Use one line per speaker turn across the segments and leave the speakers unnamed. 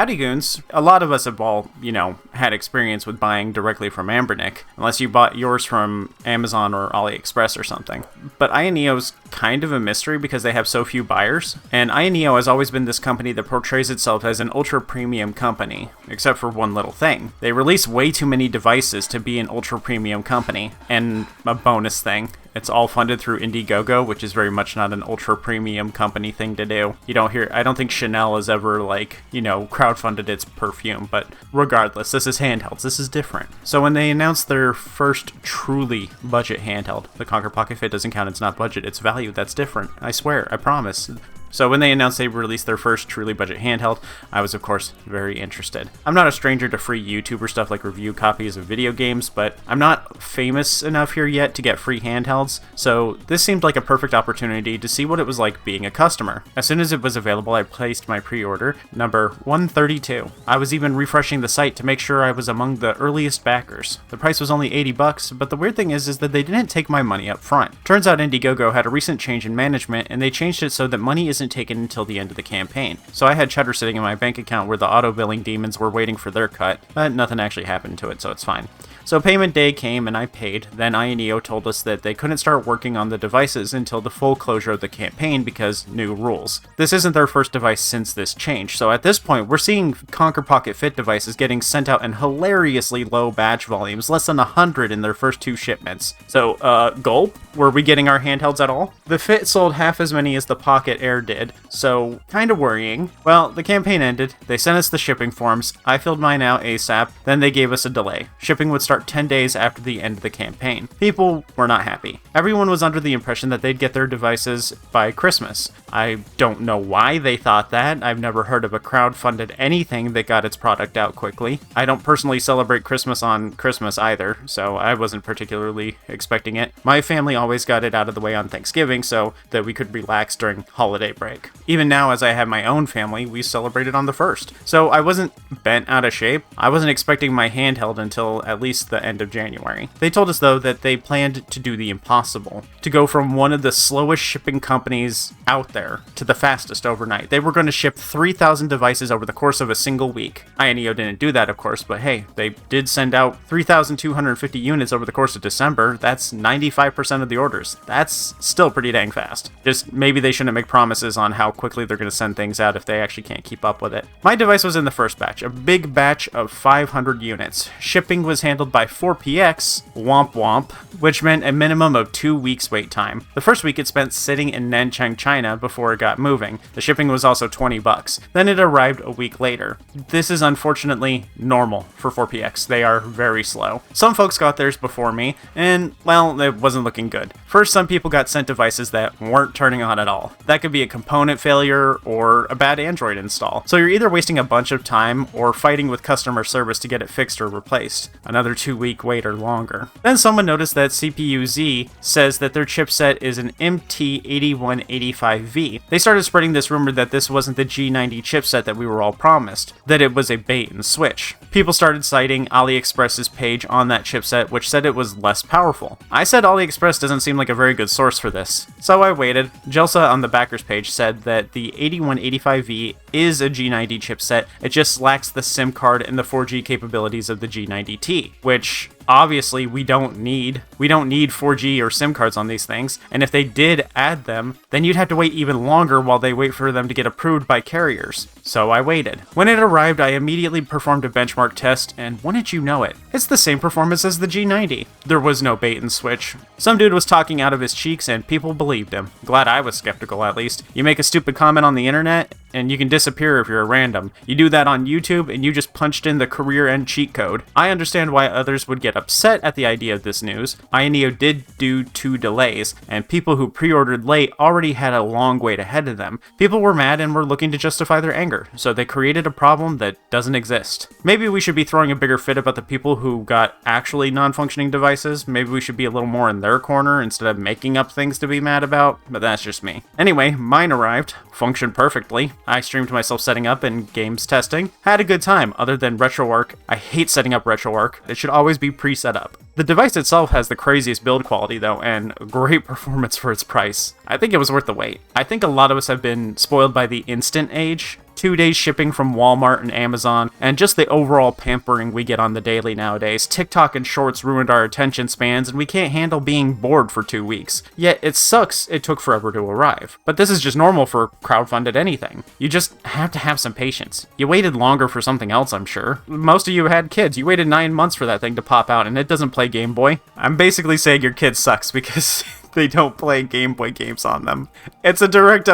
Howdy Goons. A lot of us have all, had experience with buying directly from Ambernick, unless you bought yours from Amazon or AliExpress or something. But Ayaneo's kind of a mystery because they have so few buyers, and Ayaneo has always been this company that portrays itself as an ultra-premium company, except for one little thing. They release way too many devices to be an ultra-premium company, and a bonus thing. It's all funded through Indiegogo, which is very much not an ultra-premium company thing to do. I don't think Chanel has ever, crowdfunded its perfume, but regardless, this is handhelds. This is different. So when they announced their first truly budget handheld, the Conquer Pocket Fit doesn't count, it's not budget, it's value, that's different. I swear, I promise. So when they announced they released their first truly budget handheld, I was of course very interested. I'm not a stranger to free YouTuber stuff like review copies of video games, but I'm not famous enough here yet to get free handhelds, so this seemed like a perfect opportunity to see what it was like being a customer. As soon as it was available, I placed my pre-order, number 132. I was even refreshing the site to make sure I was among the earliest backers. The price was only $80, but the weird thing is that they didn't take my money up front. Turns out Indiegogo had a recent change in management, and they changed it so that money isn't taken until the end of the campaign. So I had cheddar sitting in my bank account where the auto-billing demons were waiting for their cut, but nothing actually happened to it, so it's fine. So payment day came and I paid. Then Ayaneo told us that they couldn't start working on the devices until the full closure of the campaign because new rules. This isn't their first device since this change, so at this point we're seeing Conquer Pocket Fit devices getting sent out in hilariously low batch volumes, less than 100 in their first 2 shipments. So, gulp? Were we getting our handhelds at all? The Fit sold half as many as the Pocket Air did, so kinda worrying. Well, the campaign ended, they sent us the shipping forms, I filled mine out ASAP, then they gave us a delay. Shipping would start 10 days after the end of the campaign. People were not happy. Everyone was under the impression that they'd get their devices by Christmas. I don't know why they thought that. I've never heard of a crowdfunded anything that got its product out quickly. I don't personally celebrate Christmas on Christmas either, so I wasn't particularly expecting it. My family always got it out of the way on Thanksgiving so that we could relax during holiday break. Even now, as I have my own family, we celebrated on the 1st. So I wasn't bent out of shape. I wasn't expecting my handheld until at least the end of January. They told us though that they planned to do the impossible, to go from one of the slowest shipping companies out there to the fastest overnight. They were going to ship 3,000 devices over the course of a single week. Ayaneo didn't do that, of course, but hey, they did send out 3,250 units over the course of December. That's 95% of the orders. That's still pretty dang fast. Just maybe they shouldn't make promises on how quickly they're going to send things out if they actually can't keep up with it. My device was in the first batch, a big batch of 500 units. Shipping was handled by 4PX, womp womp, which meant a minimum of 2 weeks wait time. The first week it spent sitting in Nanchang, China before it got moving. The shipping was also $20. Then it arrived a week later. This is unfortunately normal for 4PX. They are very slow. Some folks got theirs before me, and well, it wasn't looking good. First, some people got sent devices that weren't turning on at all. That could be a component failure or a bad Android install. So you're either wasting a bunch of time or fighting with customer service to get it fixed or replaced. Another 2-week wait or longer. Then someone noticed that CPU-Z says that their chipset is an MT8185V. They started spreading this rumor that this wasn't the G90 chipset that we were all promised, that it was a bait and switch. People started citing AliExpress's page on that chipset, which said it was less powerful. I said AliExpress doesn't seem like a very good source for this, so I waited. Jelsa on the backers page said that the 8185V is a G90 chipset, it just lacks the SIM card and the 4G capabilities of the G90T, which obviously we don't need 4G or SIM cards on these things, and if they did add them, then you'd have to wait even longer while they wait for them to get approved by carriers. So I waited. When it arrived, I immediately performed a benchmark test, and wouldn't you know it, it's the same performance as the G90. There was no bait and switch. Some dude was talking out of his cheeks and people believed him. Glad I was skeptical at least. You make a stupid comment on the internet, and you can disappear if you're a random. You do that on YouTube, and you just punched in the career end cheat code. I understand why others would get upset at the idea of this news. Ayaneo did do 2 delays, and people who pre-ordered late already had a long wait ahead of them. People were mad and were looking to justify their anger, so they created a problem that doesn't exist. Maybe we should be throwing a bigger fit about the people who got actually non-functioning devices. Maybe we should be a little more in their corner instead of making up things to be mad about, but that's just me. Anyway, mine arrived, functioned perfectly. I streamed myself setting up and games testing. Had a good time, other than RetroArch. I hate setting up RetroArch. It should always be pre-set up. The device itself has the craziest build quality though, and great performance for its price. I think it was worth the wait. I think a lot of us have been spoiled by the instant age. 2 days shipping from Walmart and Amazon, and just the overall pampering we get on the daily nowadays. TikTok and Shorts ruined our attention spans, and we can't handle being bored for 2 weeks. Yet it sucks it took forever to arrive. But this is just normal for crowdfunded anything. You just have to have some patience. You waited longer for something else, I'm sure. Most of you had kids. You waited 9 months for that thing to pop out, and it doesn't play Game Boy. I'm basically saying your kid sucks because they don't play Game Boy games on them. It's a direct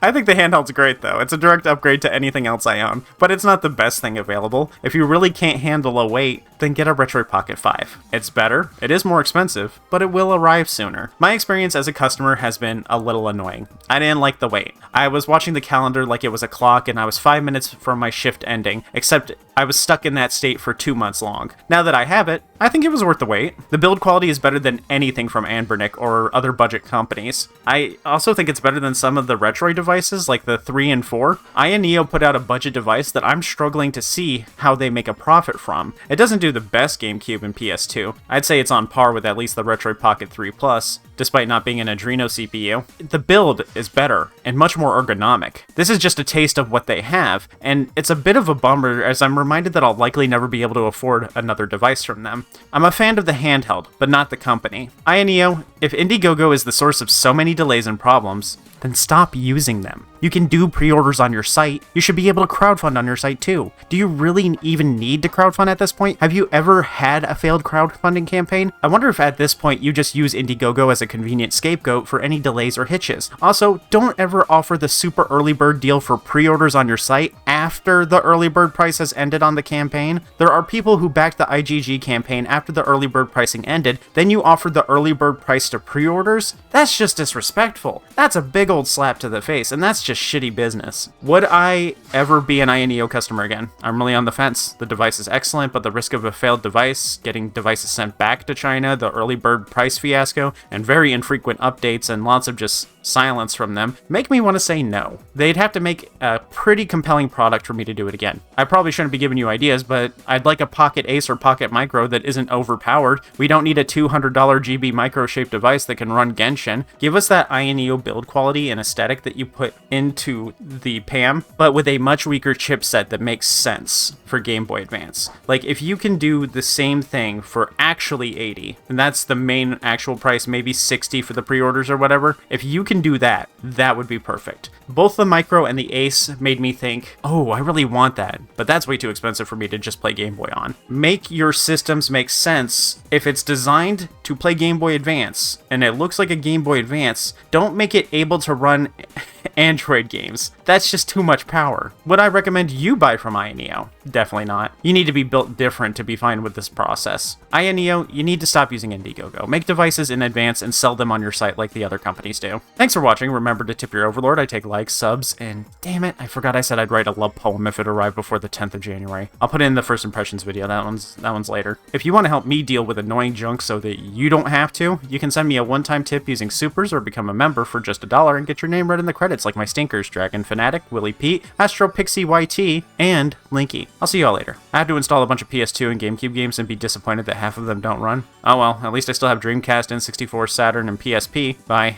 I think the handheld's great though. It's a direct upgrade to anything else I own, but it's not the best thing available. If you really can't handle a wait, then get a Retro Pocket 5. It's better, it is more expensive, but it will arrive sooner. My experience as a customer has been a little annoying. I didn't like the wait. I was watching the calendar like it was a clock and I was 5 minutes from my shift ending, except I was stuck in that state for 2 months long. Now that I have it, I think it was worth the wait. The build quality is better than anything from Anbernic or other budget companies. I also think it's better than some of the Retroid devices like the 3 and 4. Ayaneo put out a budget device that I'm struggling to see how they make a profit from. It doesn't do the best GameCube and PS2. I'd say it's on par with at least the Retroid Pocket 3 Plus, despite not being an Adreno CPU. The build is better and much more ergonomic. This is just a taste of what they have, and it's a bit of a bummer as I'm reminded that I'll likely never be able to afford another device from them. I'm a fan of the handheld, but not the company. Ayaneo, if Indiegogo is the source of so many delays and problems, then stop using them. You can do pre-orders on your site. You should be able to crowdfund on your site too. Do you really even need to crowdfund at this point? Have you ever had a failed crowdfunding campaign? I wonder if at this point you just use Indiegogo as a convenient scapegoat for any delays or hitches. Also, don't ever offer the super early bird deal for pre-orders on your site after the early bird price has ended on the campaign. There are people who backed the IGG campaign after the early bird pricing ended, then you offered the early bird price to pre-orders? That's just disrespectful. That's a big old slap to the face, and that's just shitty business. Would I ever be an Ayaneo customer again? I'm really on the fence. The device is excellent, but the risk of a failed device, getting devices sent back to China, the early bird price fiasco, and very infrequent updates and lots of just silence from them make me want to say no. They'd have to make a pretty compelling product for me to do it again. I probably shouldn't be giving you ideas, but I'd like a Pocket Ace or Pocket Micro that isn't overpowered. We don't need a $200 GB micro-shaped device that can run Genshin. Give us that Ayaneo build quality and aesthetic that you put into the PAM, but with a much weaker chipset that makes sense for Game Boy Advance. Like, if you can do the same thing for actually $80, and that's the main actual price, maybe $60 for the pre-orders or whatever, if you can do that, that would be perfect. Both the Micro and the Ace made me think, oh, I really want that, but that's way too expensive for me to just play Game Boy on. Make your systems make sense. If it's designed to play Game Boy Advance, and it looks like a Game Boy Advance, don't make it able to run Android games. That's just too much power. Would I recommend you buy from Ayaneo? Definitely not. You need to be built different to be fine with this process. Ayaneo, you need to stop using Indiegogo. Make devices in advance and sell them on your site like the other companies do. Thanks for watching. Remember to tip your Overlord. I take likes, subs, and damn it, I forgot I said I'd write a love poem if it arrived before the 10th of January. I'll put it in the first impressions video. That one's later. If you want to help me deal with annoying junk so that you don't have to, you can send me a one-time tip using supers or become a member for just $1 and get your name read in the credits like my stinkers, Dragon Fanatic, Willie Pete, Astro Pixie YT, and Linky. I'll see y'all later. I had to install a bunch of PS2 and GameCube games and be disappointed that half of them don't run. Oh well, at least I still have Dreamcast, N64, Saturn, and PSP. Bye.